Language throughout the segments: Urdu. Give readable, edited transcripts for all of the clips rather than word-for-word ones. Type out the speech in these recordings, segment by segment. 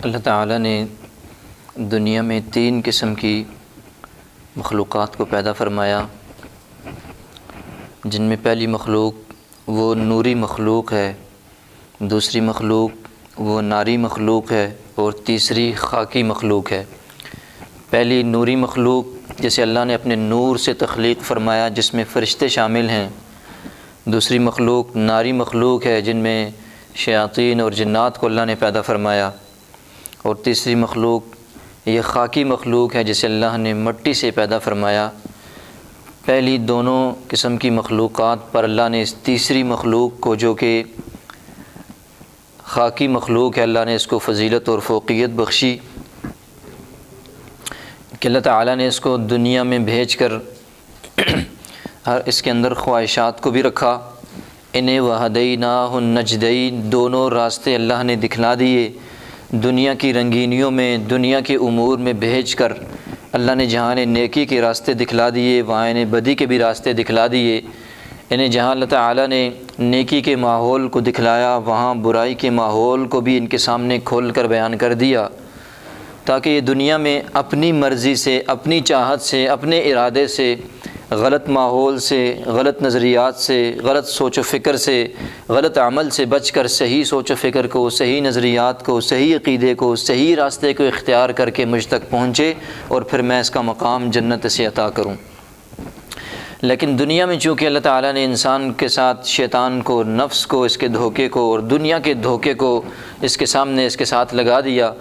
اللہ تعالیٰ نے دنیا میں 3 قسم کی مخلوقات کو پیدا فرمایا، جن میں پہلی مخلوق وہ نوری مخلوق ہے، دوسری مخلوق وہ ناری مخلوق ہے، اور تیسری خاکی مخلوق ہے۔ پہلی نوری مخلوق جسے اللہ نے اپنے نور سے تخلیق فرمایا، جس میں فرشتے شامل ہیں۔ دوسری مخلوق ناری مخلوق ہے، جن میں شیاطین اور جنات کو اللہ نے پیدا فرمایا۔ اور تیسری مخلوق یہ خاکی مخلوق ہے، جسے اللہ نے مٹی سے پیدا فرمایا۔ پہلی دونوں قسم کی مخلوقات پر اللہ نے اس تیسری مخلوق کو، جو کہ خاکی مخلوق ہے، اللہ نے اس کو فضیلت اور فوقیت بخشی کہ اللہ تعالیٰ نے اس کو دنیا میں بھیج کر اس کے اندر خواہشات کو بھی رکھا۔ انہیں وہدیناہ النجدین، دونوں راستے اللہ نے دکھلا دیے۔ دنیا کی رنگینیوں میں، دنیا کے امور میں بھیج کر اللہ نے جہاں نیکی کے راستے دکھلا دیے، وہاں انہیں بدی کے بھی راستے دکھلا دیے۔ انہیں جہاں اللہ تعالیٰ نے نیکی کے ماحول کو دکھلایا، وہاں برائی کے ماحول کو بھی ان کے سامنے کھول کر بیان کر دیا، تاکہ یہ دنیا میں اپنی مرضی سے، اپنی چاہت سے، اپنے ارادے سے، غلط ماحول سے، غلط نظریات سے، غلط سوچ و فکر سے، غلط عمل سے بچ کر صحیح سوچ و فکر کو، صحیح نظریات کو، صحیح عقیدے کو، صحیح راستے کو اختیار کر کے مجھ تک پہنچے، اور پھر میں اس کا مقام جنت سے عطا کروں۔ لیکن دنیا میں چونکہ اللہ تعالیٰ نے انسان کے ساتھ شیطان کو، نفس کو، اس کے دھوکے کو اور دنیا کے دھوکے کو اس کے سامنے، اس کے ساتھ لگا دیا،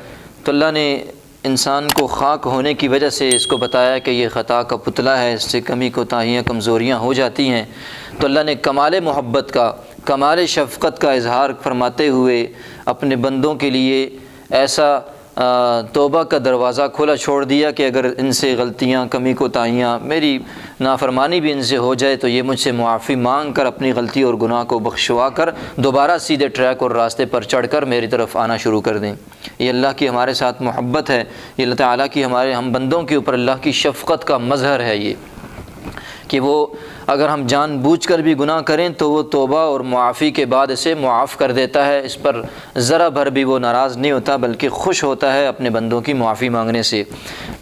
تو اللہ نے انسان کو خاک ہونے کی وجہ سے اس کو بتایا کہ یہ خطا کا پتلا ہے، اس سے کمی کوتاہیاں، کمزوریاں ہو جاتی ہیں۔ تو اللہ نے کمال محبت کا، کمال شفقت کا اظہار فرماتے ہوئے اپنے بندوں کے لیے ایسا توبہ کا دروازہ کھلا چھوڑ دیا کہ اگر ان سے غلطیاں، کمی کوتاہیاں، میری نافرمانی بھی ان سے ہو جائے تو یہ مجھ سے معافی مانگ کر اپنی غلطی اور گناہ کو بخشوا کر دوبارہ سیدھے ٹریک اور راستے پر چڑھ کر میری طرف آنا شروع کر دیں۔ یہ اللہ کی ہمارے ساتھ محبت ہے، یہ اللہ تعالیٰ کی ہم بندوں کے اوپر اللہ کی شفقت کا مظہر ہے، یہ کہ وہ اگر ہم جان بوجھ کر بھی گناہ کریں تو وہ توبہ اور معافی کے بعد اسے معاف کر دیتا ہے۔ اس پر ذرا بھر بھی وہ ناراض نہیں ہوتا، بلکہ خوش ہوتا ہے اپنے بندوں کی معافی مانگنے سے۔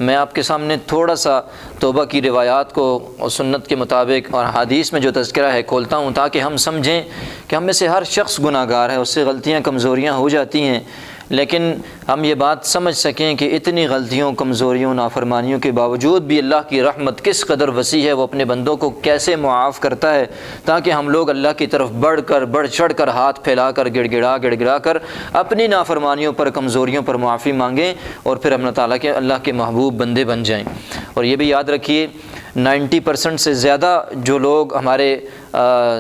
میں آپ کے سامنے تھوڑا سا توبہ کی روایات کو اور سنت کے مطابق اور حدیث میں جو تذکرہ ہے کھولتا ہوں، تاکہ ہم سمجھیں کہ ہم میں سے ہر شخص گناہ گار ہے، اس سے غلطیاں، کمزوریاں ہو جاتی ہیں، لیکن ہم یہ بات سمجھ سکیں کہ اتنی غلطیوں، کمزوریوں، نافرمانیوں کے باوجود بھی اللہ کی رحمت کس قدر وسیع ہے، وہ اپنے بندوں کو کیسے معاف کرتا ہے، تاکہ ہم لوگ اللہ کی طرف بڑھ چڑھ کر، ہاتھ پھیلا کر، گڑ گڑا کر اپنی نافرمانیوں پر، کمزوریوں پر معافی مانگیں، اور پھر اللہ تعالیٰ کے، اللہ کے محبوب بندے بن جائیں۔ اور یہ بھی یاد رکھیے 90% سے زیادہ جو لوگ ہمارے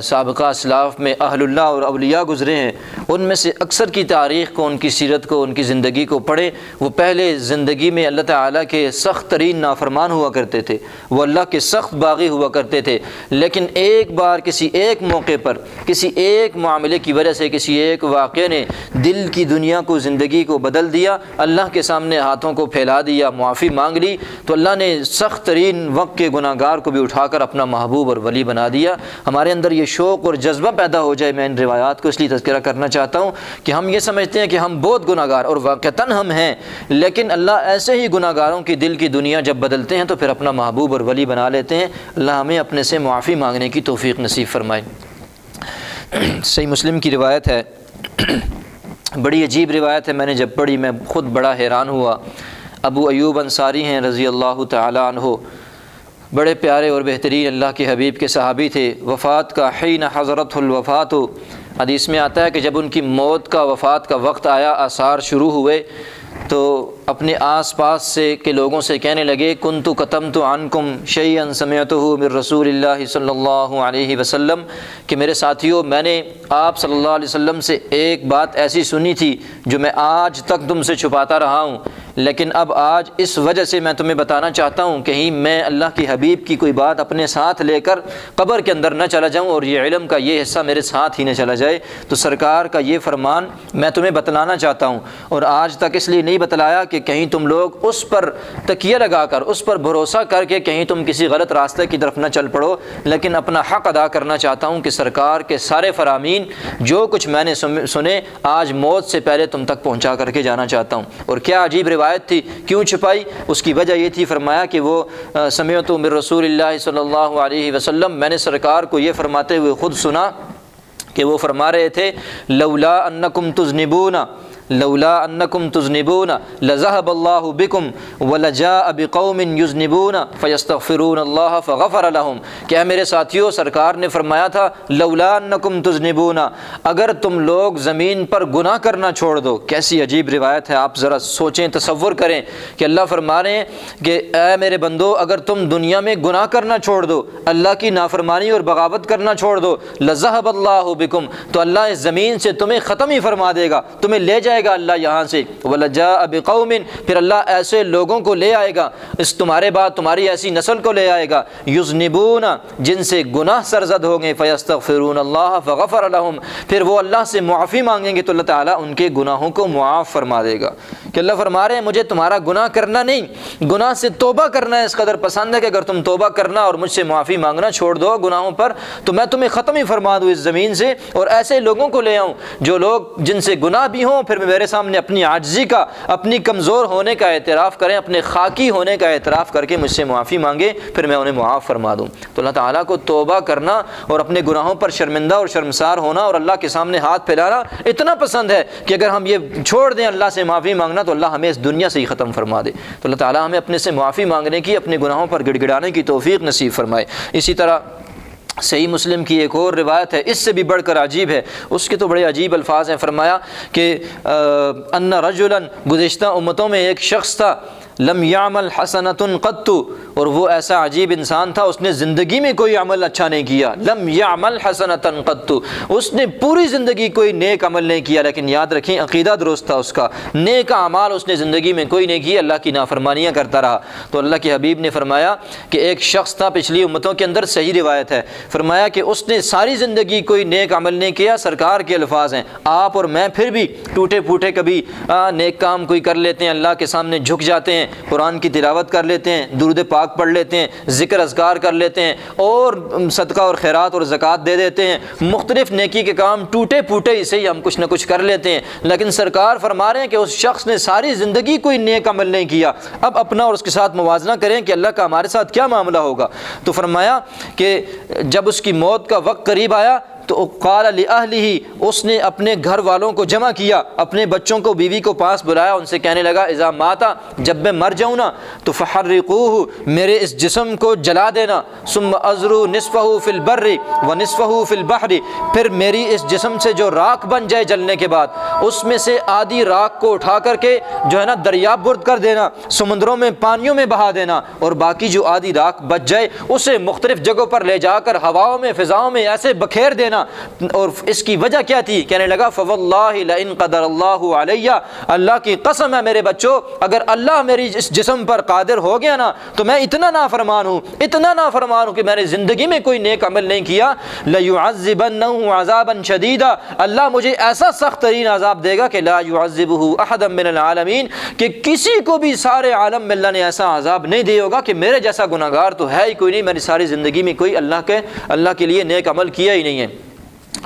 سابقہ اسلاف میں اہل اللہ اور اولیاء گزرے ہیں، ان میں سے اکثر کی تاریخ کو، ان کی سیرت کو، ان کی زندگی کو پڑھیں، وہ پہلے زندگی میں اللہ تعالیٰ کے سخت ترین نافرمان ہوا کرتے تھے، وہ اللہ کے سخت باغی ہوا کرتے تھے، لیکن ایک بار کسی ایک موقع پر، کسی ایک معاملے کی وجہ سے، کسی ایک واقعے نے دل کی دنیا کو، زندگی کو بدل دیا، اللہ کے سامنے ہاتھوں کو پھیلا دیا، معافی مانگ لی، تو اللہ نے سخت ترین وقت کے گناہ گار کو بھی اٹھا کر اپنا محبوب اور ولی بنا دیا۔ ہمارے اندر یہ شوق اور جذبہ پیدا ہو جائے۔ میں ان روایات کو اس لیے تذکرہ کرنا چاہتا ہوں کہ ہم یہ سمجھتے ہیں کہ ہم بہت گناہ گار، اور واقعتاً ہم ہیں، لیکن اللہ ایسے ہی گناہ گاروں کی دل کی دنیا جب بدلتے ہیں تو پھر اپنا محبوب اور ولی بنا لیتے ہیں۔ اللہ ہمیں اپنے سے معافی مانگنے کی توفیق نصیب فرمائے۔ صحیح مسلم کی روایت ہے، بڑی عجیب روایت ہے، میں نے جب پڑھی میں خود بڑا حیران ہوا۔ ابو ایوب انصاری ہیں رضی اللہ تعالی عنہ، بڑے پیارے اور بہترین اللہ کے حبیب کے صحابی تھے۔ وفات کا حین حضرت الوفات، حدیث میں آتا ہے کہ جب ان کی موت کا، وفات کا وقت آیا، آثار شروع ہوئے، تو اپنے آس پاس سے کے لوگوں سے کہنے لگے، کنت کتمت عنکم شیئا سمعتہ من رسول اللہ صلی اللہ علیہ وسلم، کہ میرے ساتھیوں، میں نے آپ صلی اللہ علیہ وسلم سے ایک بات ایسی سنی تھی جو میں آج تک تم سے چھپاتا رہا ہوں، لیکن اب آج اس وجہ سے میں تمہیں بتانا چاہتا ہوں، کہیں میں اللہ کے حبیب کی کوئی بات اپنے ساتھ لے کر قبر کے اندر نہ چلا جاؤں اور یہ علم کا یہ حصہ میرے ساتھ ہی نہ چلا جائے۔ تو سرکار کا یہ فرمان میں تمہیں بتلانا چاہتا ہوں، اور آج تک اس لیے نہیں نہیں بتلایا کہ کہیں تم لوگ اس پر تکیہ لگا کر، اس پر بھروسہ کر کے کہیں تم کسی غلط راستے کی طرف نہ چل پڑو، لیکن اپنا حق ادا کرنا چاہتا ہوں کہ سرکار کے سارے فرامین جو کچھ میں نے سنے آج موت سے پہلے تم تک پہنچا کر کے جانا چاہتا ہوں۔ اور کیا عجیب روایت تھی، کیوں چھپائی؟ اس کی وجہ یہ تھی، فرمایا کہ وہ سمعت من رسول اللہ صلی اللہ علیہ وسلم، میں نے سرکار کو یہ فرماتے ہوئے خود سنا کہ وہ فرما رہے تھے لولا انکم تذنبون لذهب اللہ بکم ولجاء بقوم یذنبون فیستغفرون اللہ فغفر لهم، کہ میرے ساتھیوں سرکار نے فرمایا تھا لولا انکم تذنبون، اگر تم لوگ زمین پر گناہ کرنا چھوڑ دو۔ کیسی عجیب روایت ہے، آپ ذرا سوچیں، تصور کریں کہ اللہ فرما رہے ہیں کہ اے میرے بندو اگر تم دنیا میں گناہ کرنا چھوڑ دو، اللہ کی نافرمانی اور بغاوت کرنا چھوڑ دو، لذهب اللہ بکم، تو اللہ اس زمین سے تمہیں ختم ہی فرما دے گا، تمہیں لے جائے گا اللہ یہاں سے، وَلَجَاءَ بِقَوْمٍ، پھر اللہ ایسے لوگوں کو لے آئے گا، اس تمہارے بعد تمہاری ایسی نسل کو لے آئے گا، یذنبون، جن سے گناہ سرزد ہوں گے، فَيَسْتَغْفِرُونَ اللَّهَ فَغَفَرَ لَهُمْ، پھر وہ اللہ سے معافی مانگیں گے تو اللہ تعالیٰ ان کے گناہوں کو معاف فرما دے گا۔ کہ اللہ فرما رہے ہیں مجھے تمہارا گناہ کرنا نہیں، گناہ سے توبہ کرنا ہے اس قدر پسند ہے کہ اگر تم توبہ کرنا اور مجھ سے معافی مانگنا چھوڑ دو گناہوں پر تو میں تمہیں ختم ہی فرما دوں اس زمین سے، اور ایسے لوگوں کو لے آؤں جو لوگ جن سے گناہ بھی ہوں پھر میرے سامنے اپنی عاجزی کا، اپنی کمزور ہونے کا اعتراف کریں، اپنے خاکی ہونے کا اعتراف کر کے مجھ سے معافی مانگے، پھر میں انہیں معاف فرما دوں۔ تو اللہ تعالیٰ کو توبہ کرنا اور اپنے گناہوں پر شرمندہ اور شرمسار ہونا اور اللہ کے سامنے ہاتھ پھیلانا اتنا پسند ہے کہ اگر ہم یہ چھوڑ دیں اللہ سے معافی مانگنا تو اللہ ہمیں اس دنیا سے ہی ختم فرما دے۔ تو اللہ تعالیٰ ہمیں اپنے سے معافی مانگنے کی، اپنے گناہوں پر گڑ گڑانے کی توفیق نصیب فرمائے۔ اسی طرح صحیح مسلم کی ایک اور روایت ہے، اس سے بھی بڑھ کر عجیب ہے، اس کے تو بڑے عجیب الفاظ ہیں۔ فرمایا کہ ان رجلا، گزشتہ امتوں میں ایک شخص تھا، لم یعمل حسنۃ قط، اور وہ ایسا عجیب انسان تھا اس نے زندگی میں کوئی عمل اچھا نہیں کیا، لم یعمل حسنۃ قط، اس نے پوری زندگی کوئی نیک عمل نہیں کیا، لیکن یاد رکھیں عقیدہ درست تھا اس کا، نیک اعمال اس نے زندگی میں کوئی نہیں کیا، اللہ کی نافرمانیاں کرتا رہا۔ تو اللہ کے حبیب نے فرمایا کہ ایک شخص تھا پچھلی امتوں کے اندر، صحیح روایت ہے، فرمایا کہ اس نے ساری زندگی کوئی نیک عمل نہیں کیا، سرکار کے الفاظ ہیں، آپ اور میں پھر بھی ٹوٹے پھوٹے کبھی نیک کام کوئی کر لیتے ہیں، اللہ کے سامنے جھک جاتے ہیں، قرآن کی تلاوت کر لیتے ہیں، درود پاک پڑھ لیتے ہیں، ذکر اذکار کر لیتے ہیں، اور صدقہ اور خیرات اور زکوٰۃ دے دیتے ہیں، مختلف نیکی کے کام ٹوٹے پھوٹے اسے ہی ہم کچھ نہ کچھ کر لیتے ہیں، لیکن سرکار فرما رہے ہیں کہ اس شخص نے ساری زندگی کوئی نیک عمل نہیں کیا۔ اب اپنا اور اس کے ساتھ موازنہ کریں کہ اللہ کا ہمارے ساتھ کیا معاملہ ہوگا۔ تو فرمایا کہ جب اس کی موت کا وقت قریب آیا تو قال لأہلہ، اس نے اپنے گھر والوں کو جمع کیا، اپنے بچوں کو، بیوی کو پاس بلایا، ان سے کہنے لگا اذا ماتا، جب میں مر جاؤں نا تو فحرقوہ، میرے اس جسم کو جلا دینا، ثم ازرو نصفہ فی البر ونصفہ فی البحر، پھر میری اس جسم سے جو راکھ بن جائے جلنے کے بعد اس میں سے آدھی راکھ کو اٹھا کر کے جو ہے نا دریا برد کر دینا، سمندروں میں پانیوں میں بہا دینا، اور باقی جو آدھی راکھ بچ جائے اسے مختلف جگہوں پر لے جا کر ہواؤں میں، فضاؤں میں ایسے بکھیر دینا۔ اور اس کی وجہ کیا تھی؟ کہنے لگا فواللہ لئن قدر اللہ علیہ، اللہ کی قسم ہے میرے بچوں، اگر اللہ میری اس جسم پر قادر ہو گیا نا تو میں اتنا نافرمان ہوں، اتنا نافرمان ہوں کہ میں نے زندگی میں کوئی نیک عمل نہیں کیا، لَيُعَذِّبَنَّهُ عَذَابًا شَدِيدًا، اللہ مجھے ایسا سخت ترین عذاب دے گا کہ لا يُعَذِّبُهُ أَحَدًا مِّنَ الْعَالَمِينَ، کہ کسی کو بھی سارے عالم میں اللہ نے ایسا عذاب نہیں دے ہوگا کہ میرے جیسا گناہگار تو ہے ہی کوئی نہیں، میں نے ساری زندگی میں کوئی اللہ کے لیے نیک عمل کیا ہی نہیں ہے۔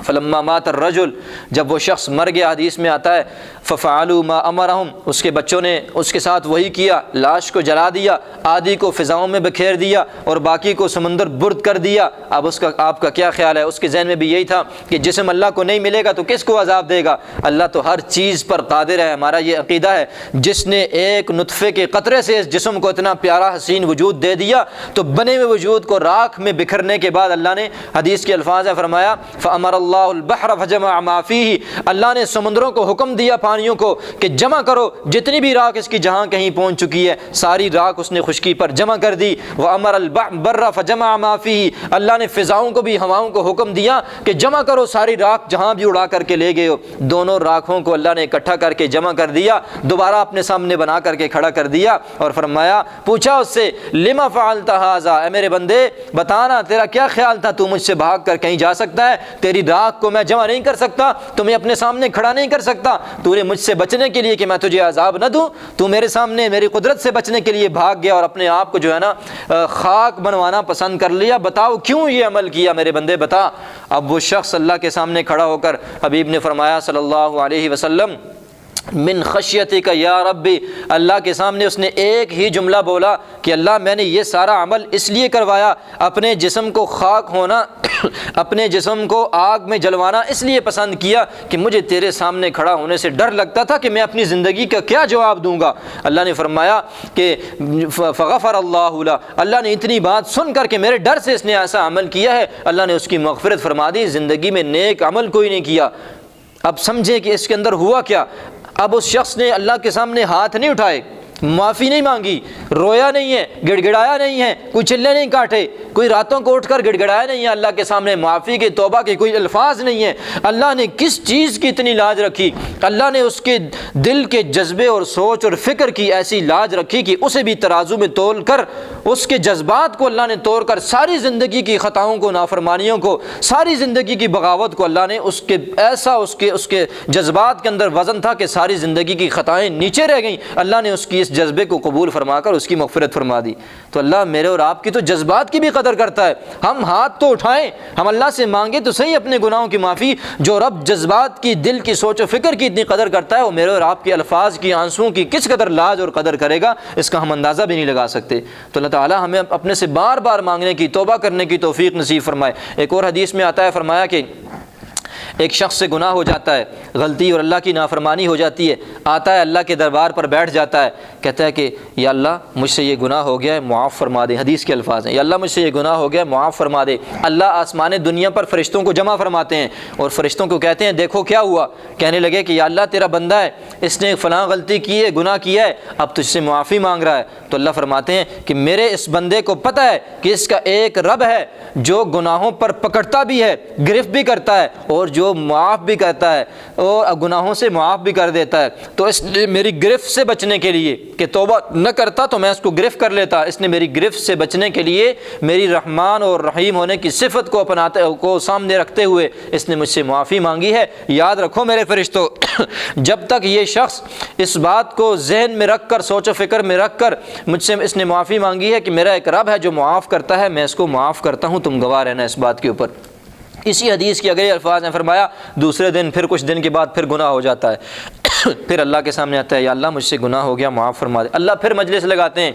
فلما مات الرجل، جب وہ شخص مر گیا، حدیث میں آتا ہے ففعلوا ما امرهم، اس کے بچوں نے اس کے ساتھ وہی کیا، لاش کو جلا دیا، آدھی کو فضاؤں میں بکھیر دیا اور باقی کو سمندر برد کر دیا۔ اب آپ کا کیا خیال ہے؟ اس کے ذہن میں بھی یہی تھا کہ جسم اللہ کو نہیں ملے گا تو کس کو عذاب دے گا؟ اللہ تو ہر چیز پر قادر ہے، ہمارا یہ عقیدہ ہے، جس نے ایک نطفے کے قطرے سے اس جسم کو اتنا پیارا حسین وجود دے دیا تو بنے ہوئے وجود کو راکھ میں بکھرنے کے بعد اللہ نے، حدیث کے الفاظ ہیں، فرمایا فامر اللہ البحر فجمع ما فیہ، اللہ نے سمندروں کو حکم دیا، پانیوں کو، کہ جمع کرو جتنی بھی راکھ اس کی جہاں کہیں پہنچ چکی ہے، ساری راکھ اس نے خشکی پر جمع کر دی۔ وامر البر فجمع ما فیہ، اللہ نے فضاؤں کو بھی، ہواؤں کو حکم دیا کہ جمع کرو ساری راکھ جہاں بھی اڑا کر کے لے گئے ہو، دونوں راکھوں کو اللہ نے اکٹھا کر کے جمع کر دیا، دوبارہ اپنے سامنے بنا کر کے کھڑا کر دیا اور فرمایا، پوچھا اس سے لما فعلت ھذا، اے میرے بندے بتانا تیرا کیا خیال تھا، تو مجھ سے بھاگ کر کہیں جا سکتا ہے؟ تیری راکھ کو میں جمع نہیں کر سکتا، تمہیں اپنے سامنے کھڑا نہیں کر سکتا، تو نے مجھ سے بچنے کے لیے کہ میں تجھے عذاب نہ دوں، تو میرے سامنے میری قدرت سے بچنے کے لیے بھاگ گیا اور اپنے آپ کو جو ہے نا خاک بنوانا پسند کر لیا، بتاؤ کیوں یہ عمل کیا میرے بندے بتا۔ اب وہ شخص اللہ کے سامنے کھڑا ہو کر حبیب نے فرمایا صلی اللہ علیہ وسلم من خشیتک یا ربی، اللہ کے سامنے اس نے ایک ہی جملہ بولا کہ اللہ میں نے یہ سارا عمل اس لیے کروایا، اپنے جسم کو خاک ہونا اپنے جسم کو آگ میں جلوانا اس لیے پسند کیا کہ مجھے تیرے سامنے کھڑا ہونے سے ڈر لگتا تھا کہ میں اپنی زندگی کا کیا جواب دوں گا۔ اللہ نے فرمایا کہ فغفر اللہ له، اللہ نے اتنی بات سن کر کہ میرے ڈر سے اس نے ایسا عمل کیا ہے، اللہ نے اس کی مغفرت فرما دی، زندگی میں نیک عمل کوئی نہیں کیا۔ اب سمجھیں کہ اس کے اندر ہوا کیا۔ اب اس شخص نے اللہ کے سامنے ہاتھ نہیں اٹھائے، معافی نہیں مانگی، رویا نہیں ہے، گڑ گڑایا نہیں ہے، کوئی چلے نہیں کاٹے، کوئی راتوں کو اٹھ کر گڑ گڑایا نہیں ہے، اللہ کے سامنے معافی کے توبہ کے کوئی الفاظ نہیں ہے۔ اللہ نے کس چیز کی اتنی لاج رکھی؟ اللہ نے اس کے دل کے جذبے اور سوچ اور فکر کی ایسی لاج رکھی کہ اسے بھی ترازو میں تول کر، اس کے جذبات کو اللہ نے توڑ کر، ساری زندگی کی خطاؤں کو، نافرمانیوں کو، ساری زندگی کی بغاوت کو اللہ نے اس کے ایسا اس کے جذبات کے اندر وزن تھا کہ ساری زندگی کی خطائیں نیچے رہ گئیں، اللہ نے اس کی اس جذبے کو قبول فرما کر اس کی مغفرت فرما دی۔ تو اللہ میرے اور آپ کی تو جذبات کی بھی قدر کرتا ہے۔ ہم ہاتھ تو اٹھائیں، ہم اللہ سے مانگے تو صحیح اپنے گناہوں کی معافی۔ جو رب جذبات کی، دل کی، سوچ و فکر کی اتنی قدر کرتا ہے، وہ میرے اور آپ کے الفاظ کی، آنسوؤں کی کس قدر لاج اور قدر کرے گا، اس کا ہم اندازہ بھی نہیں لگا سکتے۔ تو اللہ تعالیٰ ہمیں اپنے سے بار بار مانگنے کی، توبہ کرنے کی توفیق نصیب فرمائے۔ ایک اور حدیث میں آتا ہے، فرمایا کہ ایک شخص سے گناہ ہو جاتا ہے، غلطی اور اللہ کی نافرمانی ہو جاتی ہے، آتا ہے اللہ کے دربار پر بیٹھ جاتا ہے، کہتا ہے کہ یا اللہ مجھ سے یہ گناہ ہو گیا ہے، معاف فرما دے۔ حدیث کے الفاظ ہیں، یا اللہ مجھ سے یہ گناہ ہو گیا ہے، معاف فرما دے۔ اللہ آسمان دنیا پر فرشتوں کو جمع فرماتے ہیں اور فرشتوں کو کہتے ہیں دیکھو کیا ہوا، کہنے لگے کہ یا اللہ تیرا بندہ ہے، اس نے فلاں غلطی کی ہے، گناہ کیا ہے، اب تجھ سے معافی مانگ رہا ہے۔ تو اللہ فرماتے ہیں کہ میرے اس بندے کو پتہ ہے کہ اس کا ایک رب ہے جو گناہوں پر پکڑتا بھی ہے، گرفت بھی کرتا ہے، اور جو معاف بھی کرتا ہے اور گناہوں سے معاف بھی کر دیتا ہے۔ تو اس نے میری گرفت سے بچنے کے لیے کہ توبہ نہ کرتا تو میں اس کو گرفت کر لیتا، اس نے میری گرفت سے بچنے کے لیے میری رحمان اور رحیم ہونے کی صفت کو سامنے رکھتے ہوئے اس نے مجھ سے معافی مانگی ہے۔ یاد رکھو میرے فرشتوں، جب تک یہ شخص اس بات کو ذہن میں رکھ کر، سوچ و فکر میں رکھ کر مجھ سے اس نے معافی مانگی ہے کہ میرا ایک رب ہے جو معاف کرتا ہے، میں اس کو معاف کرتا ہوں، تم گواہ رہنا اس بات کے اوپر۔ اسی حدیث کے اگلے الفاظ نے فرمایا دوسرے دن پھر کچھ دن کے بعد پھر گناہ ہو جاتا ہے، پھر اللہ کے سامنے آتا ہے یا اللہ مجھ سے گناہ ہو گیا، معاف فرما دے۔ اللہ پھر مجلس لگاتے ہیں،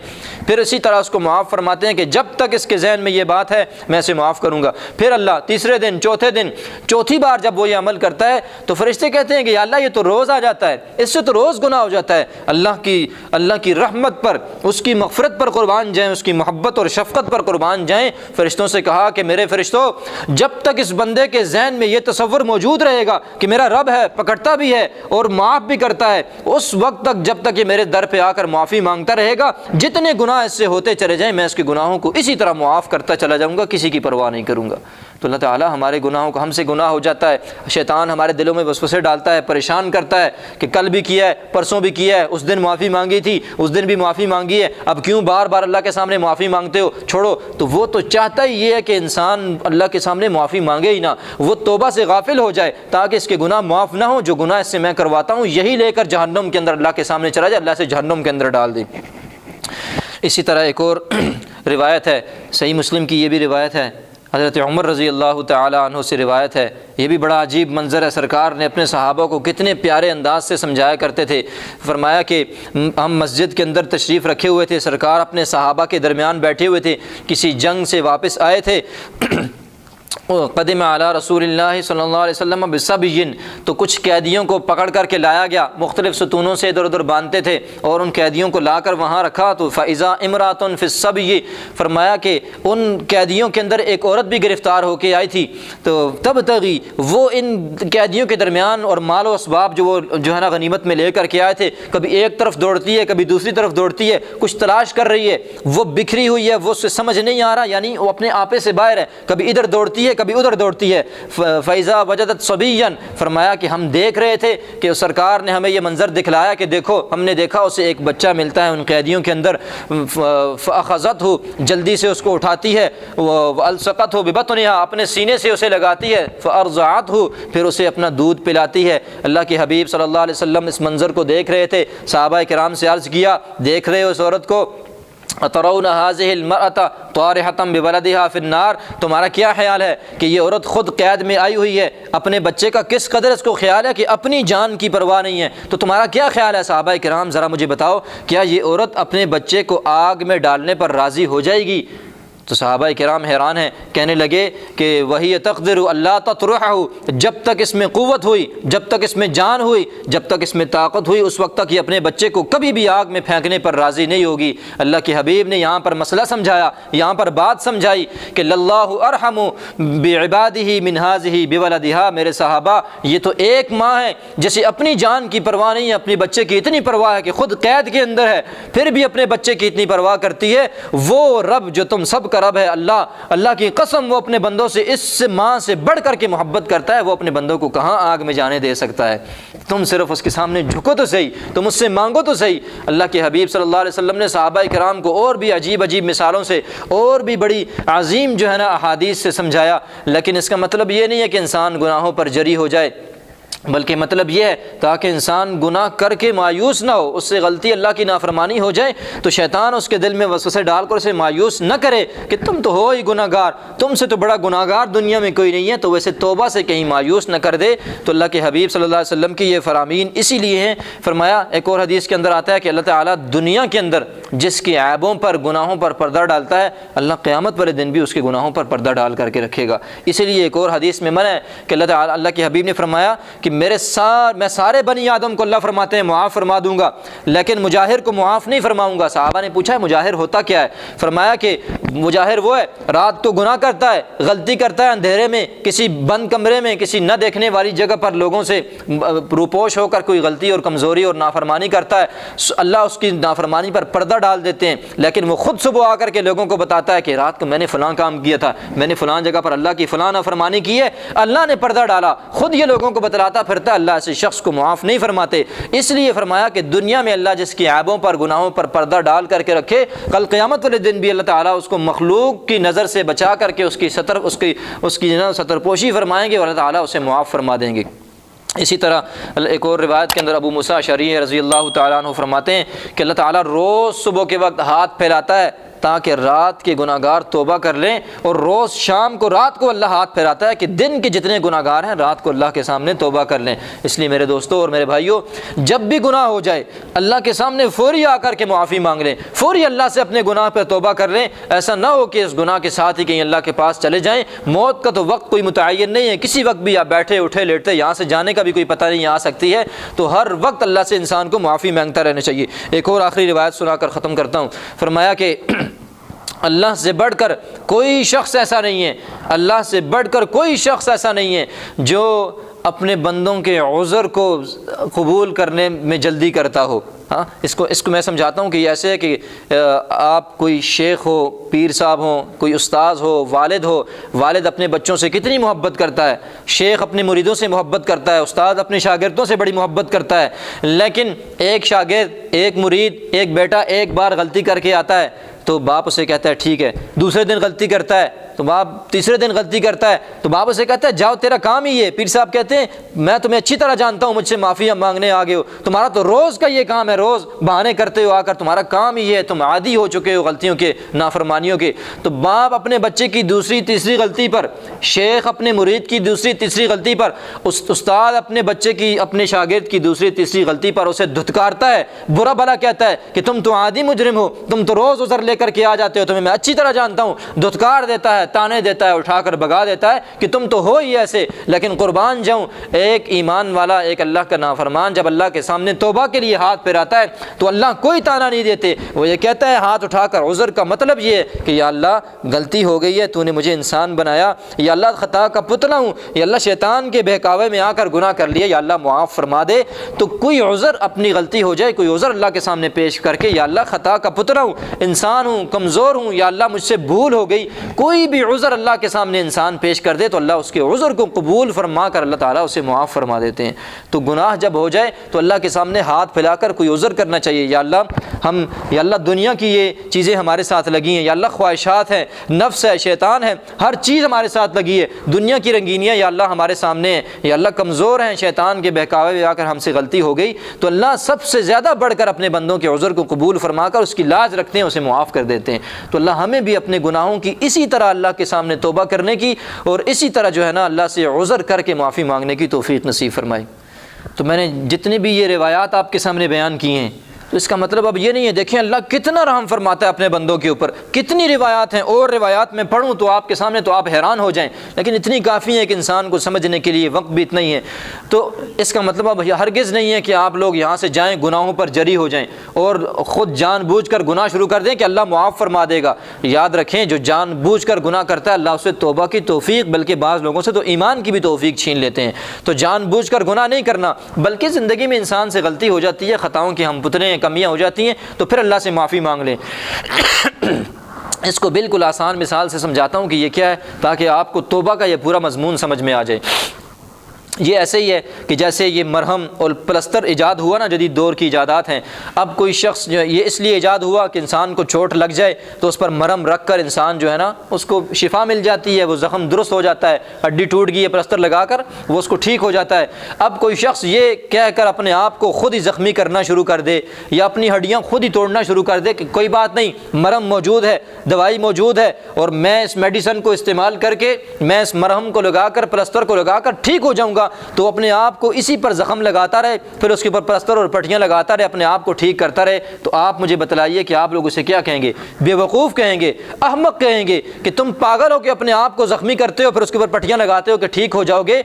پھر اسی طرح اس کو معاف فرماتے ہیں کہ جب تک اس کے ذہن میں یہ بات ہے میں اسے معاف کروں گا۔ پھر اللہ تیسرے دن، چوتھے دن، چوتھی بار جب وہ یہ عمل کرتا ہے تو فرشتے کہتے ہیں کہ یا اللہ یہ تو روز آ جاتا ہے، اس سے تو روز گناہ ہو جاتا ہے۔ اللہ کی رحمت پر، اس کی مغفرت پر قربان جائیں، اس کی محبت اور شفقت پر قربان جائیں۔ فرشتوں سے کہا کہ میرے فرشتوں، جب تک اس بندے کے ذہن میں یہ تصور موجود رہے گا کہ میرا رب ہے، پکڑتا بھی ہے اور معاف بھی کرتا ہے، اس وقت تک جب تک یہ میرے در پہ آ کر معافی مانگتا رہے گا، جتنے گناہ اس سے ہوتے چلے جائیں میں اس کے گناہوں کو اسی طرح معاف کرتا چلا جاؤں گا، کسی کی پرواہ نہیں کروں گا۔ تو اللہ تعالیٰ ہمارے گناہوں کو، ہم سے گناہ ہو جاتا ہے، شیطان ہمارے دلوں میں وسوسے ڈالتا ہے، پریشان کرتا ہے کہ کل بھی کیا ہے، پرسوں بھی کیا ہے، اس دن معافی مانگی تھی، اس دن بھی معافی مانگی ہے، اب کیوں بار بار اللہ کے سامنے معافی مانگتے ہو، چھوڑو۔ تو وہ تو چاہتا ہی یہ ہے کہ انسان اللہ کے سامنے معافی مانگے ہی نہ، وہ توبہ سے غافل ہو جائے تاکہ اس کے گناہ معاف نہ ہوں۔ جو گناہ اس سے میں کرواتا ہوں یہی لے کر جہنم کے اندر اللہ کے سامنے چلا جائے، اللہ سے جہنم کے اندر ڈال دے۔ اسی طرح ایک اور روایت ہے، صحیح مسلم کی یہ بھی روایت ہے، حضرت عمر رضی اللہ تعالیٰ عنہ سے روایت ہے۔ یہ بھی بڑا عجیب منظر ہے، سرکار نے اپنے صحابہ کو کتنے پیارے انداز سے سمجھایا کرتے تھے۔ فرمایا کہ ہم مسجد کے اندر تشریف رکھے ہوئے تھے، سرکار اپنے صحابہ کے درمیان بیٹھے ہوئے تھے، کسی جنگ سے واپس آئے تھے، قدم علی رسول اللہ صلی اللہ علیہ وسلم بصبی، تو کچھ قیدیوں کو پکڑ کر کے لایا گیا، مختلف ستونوں سے ادھر ادھر باندھتے تھے اور ان قیدیوں کو لا کر وہاں رکھا۔ تو فاذا امرأۃ فی الصبی، فرمایا کہ ان قیدیوں کے اندر ایک عورت بھی گرفتار ہو کے آئی تھی، تو تبتغی، وہ ان قیدیوں کے درمیان اور مال و اسباب جو ہے نا غنیمت میں لے کر کے آئے تھے، کبھی ایک طرف دوڑتی ہے، کبھی دوسری طرف دوڑتی ہے، کچھ تلاش کر رہی ہے، وہ بکھری ہوئی ہے، وہ اسے سمجھ نہیں آ رہا، یعنی وہ اپنے آپے سے باہر ہے، کبھی ادھر دوڑتی دوڑتی ہے کبھی ادھر دوڑتی ہے۔ فَإِذَا وَجَدَتْ صَبِيًّا، فرمایا کہ ہم دیکھ رہے تھے کہ سرکار نے ہمیں یہ منظر دکھلایا کہ دیکھو ہم نے دیکھا اسے ایک بچہ ملتا ہے ان قیدیوں کے اندر، فَأَخَذَتْهُ، جلدی سے اس کو اٹھاتی ہے، وَأَلْصَقَتْهُ بِبَطْنِهَا، اپنے سینے سے اسے لگاتی ہے، فَأَرْضَعَتْهُ، پھر اسے اپنا دودھ پلاتی ہے۔ اللہ کے حبیب صلی اللہ علیہ وسلم اس منظر کو دیکھ رہے تھے، صحابہ کرام سے عرض کیا، دیکھ رہے ہو اس عورت کو، اترون هذه المرأة طارحة بولدها في النار، تمہارا کیا خیال ہے کہ یہ عورت خود قید میں آئی ہوئی ہے، اپنے بچے کا کس قدر اس کو خیال ہے کہ اپنی جان کی پرواہ نہیں ہے، تو تمہارا کیا خیال ہے صحابہ کرام، ذرا مجھے بتاؤ کیا یہ عورت اپنے بچے کو آگ میں ڈالنے پر راضی ہو جائے گی؟ تو صحابہ کرام حیران ہیں، کہنے لگے کہ وہی تقدر اللہ تطرحہ، جب تک اس میں قوت ہوئی، جب تک اس میں جان ہوئی، جب تک اس میں طاقت ہوئی، اس وقت تک یہ اپنے بچے کو کبھی بھی آگ میں پھینکنے پر راضی نہیں ہوگی۔ اللہ کے حبیب نے یہاں پر مسئلہ سمجھایا، یہاں پر بات سمجھائی کہ اللہ ارحم بعبادہ من ہذہ بولدہا، میرے صحابہ یہ تو ایک ماں ہے جسے اپنی جان کی پرواہ نہیں ہے، اپنے بچے کی اتنی پرواہ ہے کہ خود قید کے اندر ہے پھر بھی اپنے بچے کی اتنی پرواہ کرتی ہے، وہ رب جو تم سب رب ہے اللہ کی قسم، وہ اپنے بندوں سے اس سے ماں سے بڑھ کر کے محبت کرتا ہے، وہ اپنے بندوں کو کہاں آگ میں جانے دے سکتا ہے؟ تم صرف اس کے سامنے جھکو تو صحیح، تم اس سے مانگو تو صحیح۔ اللہ کے حبیب صلی اللہ علیہ وسلم نے صحابہ کرام کو اور بھی عجیب مثالوں سے اور بھی بڑی عظیم جو ہے نا احادیث سے سمجھایا، لیکن اس کا مطلب یہ نہیں ہے کہ انسان گناہوں پر جری ہو جائے، بلکہ مطلب یہ ہے تاکہ انسان گناہ کر کے مایوس نہ ہو، اس سے غلطی اللہ کی نافرمانی ہو جائے تو شیطان اس کے دل میں وسوسے ڈال کر اسے مایوس نہ کرے کہ تم تو ہو ہی گناہ گار، تم سے تو بڑا گناہ گار دنیا میں کوئی نہیں ہے، تو ویسے توبہ سے کہیں مایوس نہ کر دے۔ تو اللہ کے حبیب صلی اللہ علیہ وسلم کی یہ فرامین اسی لیے ہیں۔ فرمایا ایک اور حدیث کے اندر آتا ہے کہ اللہ تعالیٰ دنیا کے اندر جس کے عیبوں پر گناہوں پر پردہ ڈالتا ہے، اللہ قیامت والے دن بھی اس کے گناہوں پر پردہ ڈال کر کے رکھے گا۔ اسی لیے ایک اور حدیث میں منع ہے کہ اللہ کے حبیب نے فرمایا کہ میں سارے بنی آدم کو اللہ فرماتے ہیں معاف فرما دوں گا، لیکن مجاہر کو معاف نہیں فرماؤں گا۔ صحابہ نے پوچھا مجاہر ہوتا کیا ہے؟ فرمایا کہ مجاہر وہ ہے رات کو گناہ کرتا ہے، غلطی کرتا ہے اندھیرے میں، کسی بند کمرے میں، کسی نہ دیکھنے والی جگہ پر لوگوں سے روپوش ہو کر کوئی غلطی اور کمزوری اور نافرمانی کرتا ہے، اللہ اس کی نافرمانی پر پردہ ڈال دیتے ہیں، لیکن وہ خود صبح آ کر کے لوگوں کو بتاتا ہے کہ رات کو میں نے فلاں کام کیا تھا، میں نے فلاں جگہ پر اللہ کی فلاں نافرمانی کی ہے، اللہ نے پردہ ڈالا، خود یہ لوگوں کو بتلاتا پھرتا ہے، اللہ ایسے شخص کو معاف نہیں فرماتے۔ اس لیے فرمایا کہ دنیا میں اللہ جس کی عیبوں پر گناہوں پر پردہ ڈال کر کے رکھے، کل قیامت والے دن بھی اللہ تعالیٰ اس کو مخلوق کی نظر سے بچا کر کے اس کی ستر پوشی فرمائیں گے اور اللہ تعالیٰ اسے معاف فرما دیں گے۔ اسی طرح ایک اور روایت کے اندر ابو موسیٰ اشعری رضی اللہ تعالیٰ عنہ فرماتے ہیں کہ اللہ تعالیٰ روز صبح کے وقت ہاتھ پھیلاتا ہے تاکہ رات کے گناہ گار توبہ کر لیں، اور روز شام کو رات کو اللہ ہاتھ پھیراتا ہے کہ دن کے جتنے گناہ گار ہیں رات کو اللہ کے سامنے توبہ کر لیں۔ اس لیے میرے دوستوں اور میرے بھائیوں، جب بھی گناہ ہو جائے اللہ کے سامنے فوری آ کر کے معافی مانگ لیں، فوری اللہ سے اپنے گناہ پہ توبہ کر لیں۔ ایسا نہ ہو کہ اس گناہ کے ساتھ ہی کہیں اللہ کے پاس چلے جائیں۔ موت کا تو وقت کوئی متعین نہیں ہے، کسی وقت بھی آپ بیٹھے اٹھے لیٹتے، یہاں سے جانے کا بھی کوئی پتہ نہیں آ سکتی ہے، تو ہر وقت اللہ سے انسان کو معافی مانگتا رہنا چاہیے۔ ایک اور آخری روایت سنا کر ختم کرتا ہوں۔ فرمایا کہ اللہ سے بڑھ کر کوئی شخص ایسا نہیں ہے، اللہ سے بڑھ کر کوئی شخص ایسا نہیں ہے جو اپنے بندوں کے عذر کو قبول کرنے میں جلدی کرتا ہو۔ ہاں، اس کو میں سمجھاتا ہوں کہ یہ ایسے ہے کہ آپ کوئی شیخ ہو، پیر صاحب ہوں، کوئی استاذ ہو، والد اپنے بچوں سے کتنی محبت کرتا ہے، شیخ اپنے مریدوں سے محبت کرتا ہے، استاد اپنے شاگردوں سے بڑی محبت کرتا ہے، لیکن ایک شاگرد، ایک مرید، ایک بیٹا ایک بار غلطی کر کے آتا ہے تو باپ اسے کہتا ہے ٹھیک ہے، دوسرے دن غلطی کرتا ہے تو باپ تیسرے دن غلطی کرتا ہے تو باپ اسے کہتا ہے جاؤ تیرا کام ہی یہ۔ پیر صاحب کہتے ہیں میں تمہیں اچھی طرح جانتا ہوں، مجھ سے معافی مانگنے آ گئے ہو، تمہارا تو روز کا یہ کام ہے، روز بہانے کرتے ہو آ کر، تمہارا کام ہی یہ ہے، تم عادی ہو چکے ہو غلطیوں کے، نافرمانیوں کے۔ تو باپ اپنے بچے کی دوسری تیسری غلطی پر، شیخ اپنے مرید کی دوسری تیسری غلطی پر، استاد اپنے بچے کی، اپنے شاگرد کی دوسری تیسری غلطی پر اسے دھتکارتا ہے، برا بھلا کہتا ہے کہ تم تو عادی مجرم ہو، تم تو روز عذر لے کر کے آ جاتے ہو، تمہیں میں اچھی طرح جانتا ہوں، دھتکار دیتا ہے، تانے دیتا ہے، اٹھا کر بگا دیتا ہے کہ تم تو ہو ہی ایسے۔ لیکن قربان جاؤں، ایک ایمان والا، ایک اللہ کا نافرمان جب اللہ کے سامنے توبہ کے لیے ہاتھ پھیراتا ہے تو اللہ کوئی تانا نہیں دیتے، وہ یہ کہتا ہے ہاتھ اٹھا کر، عذر کا مطلب یہ ہے کہ یا اللہ غلطی ہو گئی ہے، تو نے مجھے انسان بنایا، یا اللہ خطا کا پتلا ہوں، یا اللہ شیطان کے بہکاوے میں آ کر گناہ کر لیا، یا اللہ معاف فرما دے۔ تو کوئی عذر اپنی غلطی ہو جائے، کوئی عذر اللہ کے سامنے پیش کر کے، یا اللہ خطا کا پتلا ہوں، انسان ہوں، کمزور ہوں، یا اللہ مجھ سے بھول ہو گئی، کوئی بھی عذر اللہ کے سامنے انسان پیش کر دے تو اللہ اس کے عذر کو قبول فرما کر اللہ تعالیٰ اسے معاف فرما دیتے ہیں۔ تو گناہ جب ہو جائے تو اللہ کے سامنے ہاتھ پھیلا کر کوئی عذر کرنا چاہیے، یا اللہ دنیا کی یہ چیزیں ہمارے ساتھ لگی ہیں، یا اللہ خواہشات ہیں، نفس ہے، شیطان ہے، ہر چیز ہمارے ساتھ لگی ہے، دنیا کی رنگینیاں یا اللہ ہمارے سامنے ہیں، یا اللہ کمزور ہیں، شیطان کے بہکاوے میں آ کر ہم سے غلطی ہو گئی، تو اللہ سب سے زیادہ بڑھ کر اپنے بندوں کے عذر کو قبول فرما کر اس کی لاج رکھتے ہیں، اسے معاف کر دیتے ہیں۔ تو اللہ ہمیں بھی اپنے گناہوں کی اسی طرح اللہ کے سامنے توبہ کرنے کی اور اسی طرح جو ہے نا اللہ سے عذر کر کے معافی مانگنے کی توفیق نصیب فرمائے۔ تو میں نے جتنے بھی یہ روایات آپ کے سامنے بیان کی ہیں، تو اس کا مطلب اب یہ نہیں ہے، دیکھیں اللہ کتنا رحم فرماتا ہے اپنے بندوں کے اوپر، کتنی روایات ہیں، اور روایات میں پڑھوں تو آپ کے سامنے تو آپ حیران ہو جائیں، لیکن اتنی کافی ہے کہ انسان کو سمجھنے کے لیے وقت بھی اتنا ہی ہے۔ تو اس کا مطلب اب ہرگز نہیں ہے کہ آپ لوگ یہاں سے جائیں گناہوں پر جری ہو جائیں اور خود جان بوجھ کر گناہ شروع کر دیں کہ اللہ معاف فرما دے گا۔ یاد رکھیں جو جان بوجھ کر گناہ کرتا ہے اللہ اسے توبہ کی توفیق، بلکہ بعض لوگوں سے تو ایمان کی بھی توفیق چھین لیتے ہیں۔ تو جان بوجھ کر گناہ نہیں کرنا، بلکہ زندگی میں انسان سے غلطی ہو جاتی ہے، خطاؤں کی ہم پتلے ہیں، کمیاں ہو جاتی ہیں، تو پھر اللہ سے معافی مانگ لیں۔ اس کو بالکل آسان مثال سے سمجھاتا ہوں کہ یہ کیا ہے، تاکہ آپ کو توبہ کا یہ پورا مضمون سمجھ میں آ جائے۔ یہ ایسے ہی ہے کہ جیسے یہ مرہم اور پلستر ایجاد ہوا نا، جدید دور کی ایجادات ہیں۔ اب کوئی شخص جو یہ اس لیے ایجاد ہوا کہ انسان کو چوٹ لگ جائے تو اس پر مرہم رکھ کر انسان جو ہے نا اس کو شفا مل جاتی ہے، وہ زخم درست ہو جاتا ہے، ہڈی ٹوٹ گئی ہے پلستر لگا کر وہ اس کو ٹھیک ہو جاتا ہے۔ اب کوئی شخص یہ کہہ کر اپنے آپ کو خود ہی زخمی کرنا شروع کر دے یا اپنی ہڈیاں خود ہی توڑنا شروع کر دے کہ کوئی بات نہیں، مرہم موجود ہے، دوائی موجود ہے، اور میں اس میڈیسن کو استعمال کر کے میں اس مرہم کو لگا کر پلستر کو لگا کر ٹھیک ہو جاؤں گا، تو اپنے آپ کو اسی پر زخم لگاتا رہے، پھر اس کے اوپر پلستر اور پٹیاں لگاتا رہے، اپنے آپ کو ٹھیک کرتا رہے، تو آپ مجھے بتلائیے کہ آپ لوگ اسے کیا کہیں گے؟ بے وقوف کہیں گے، احمق کہیں گے کہ تم پاگل ہو کہ اپنے آپ کو زخمی کرتے ہو پھر اس کے اوپر پٹیاں لگاتے ہو کہ ٹھیک ہو جاؤ گے۔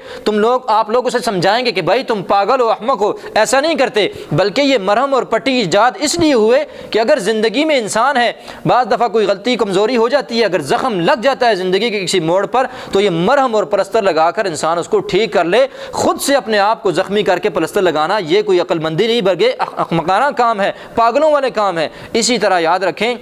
آپ لوگ اسے سمجھائیں گے کہ بھائی تم پاگل ہو، احمق ہو، ایسا نہیں کرتے، بلکہ یہ مرہم اور پٹی ایجاد اس لیے ہوئے کہ اگر زندگی میں انسان ہے بعض دفعہ کوئی غلطی کمزوری ہو جاتی ہے، اگر زخم لگ جاتا ہے زندگی کے کسی موڑ پر تو یہ مرہم اور پلستر لگا کر انسان اس کو ٹھیک کر لے۔ خود سے اپنے آپ کو زخمی کر کے پلستر لگانا یہ کوئی عقل مندی نہیں بلکہ احمقانہ کام ہے، پاگلوں والے کام ہے۔ اسی طرح یاد رکھیں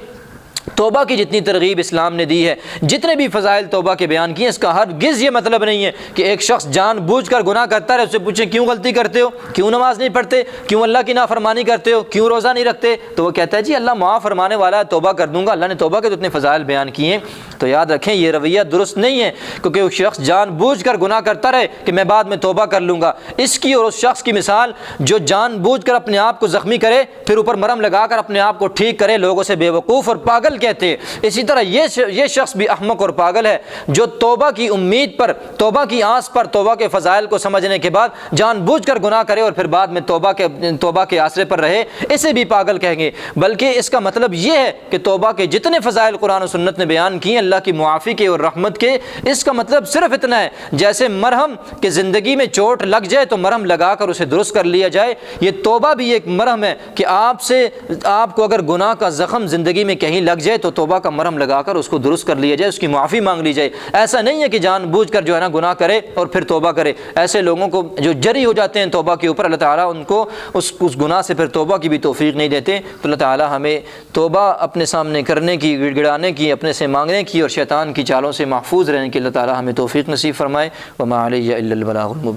توبہ کی جتنی ترغیب اسلام نے دی ہے، جتنے بھی فضائل توبہ کے بیان کیے، اس کا ہرگز یہ مطلب نہیں ہے کہ ایک شخص جان بوجھ کر گناہ کرتا ہے، اس سے پوچھیں کیوں غلطی کرتے ہو، کیوں نماز نہیں پڑھتے، کیوں اللہ کی نافرمانی کرتے ہو، کیوں روزہ نہیں رکھتے، تو وہ کہتا ہے جی اللہ معاف فرمانے والا ہے، توبہ کر دوں گا، اللہ نے توبہ کے تو اتنے فضائل بیان کیے ہیں۔ تو یاد رکھیں یہ رویہ درست نہیں ہے، کیونکہ وہ شخص جان بوجھ کر گناہ کرتا رہے کہ میں بعد میں توبہ کر لوں گا، اس کی اور اس شخص کی مثال جو جان بوجھ کر اپنے آپ کو زخمی کرے پھر اوپر مرہم لگا کر اپنے آپ کو ٹھیک کرے، لوگ اسے بے وقوف اور پاگل کہتے ہیں۔ اسی طرح یہ شخص بھی احمق اور پاگل ہے جو توبہ کی امید پر، توبہ کی آس پر، توبہ کے فضائل کو سمجھنے کے بعد جان بوجھ کر گناہ کرے اور پھر بعد میں توبہ کے آسرے پر رہے، اسے بھی پاگل کہیں گے۔ بلکہ اس کا مطلب یہ ہے کہ توبہ کے جتنے فضائل قرآن و سنت نے بیان کیے اللہ کی معافی کے اور رحمت کے، اس کا مطلب صرف اتنا ہے جیسے مرہم کہ زندگی میں چوٹ لگ جائے تو مرہم لگا کر اسے درست کر لیا جائے، یہ توبہ بھی ایک مرہم ہے کہ آپ کو اگر گناہ کا زخم زندگی میں کہیں لگ جائے تو توبہ کا مرہم لگا کر اس کو درست کر لیا جائے، اس کی معافی مانگ لی جائے۔ ایسا نہیں ہے کہ جان بوجھ کر جو ہے نا گناہ کرے اور پھر توبہ کرے۔ ایسے لوگوں کو جو جری ہو جاتے ہیں توبہ کے اوپر، اللہ تعالیٰ ان کو اس گناہ سے پھر توبہ کی بھی توفیق نہیں دیتے۔ تو اللہ تعالیٰ ہمیں توبہ اپنے سامنے کرنے کی، گڑ گڑانے کی، اپنے سے مانگنے کی اور شیطان کی چالوں سے محفوظ رہنے کی اللہ تعالیٰ ہمیں توفیق نصیب فرمائے۔ وما علیہ الا البلاغ المبین۔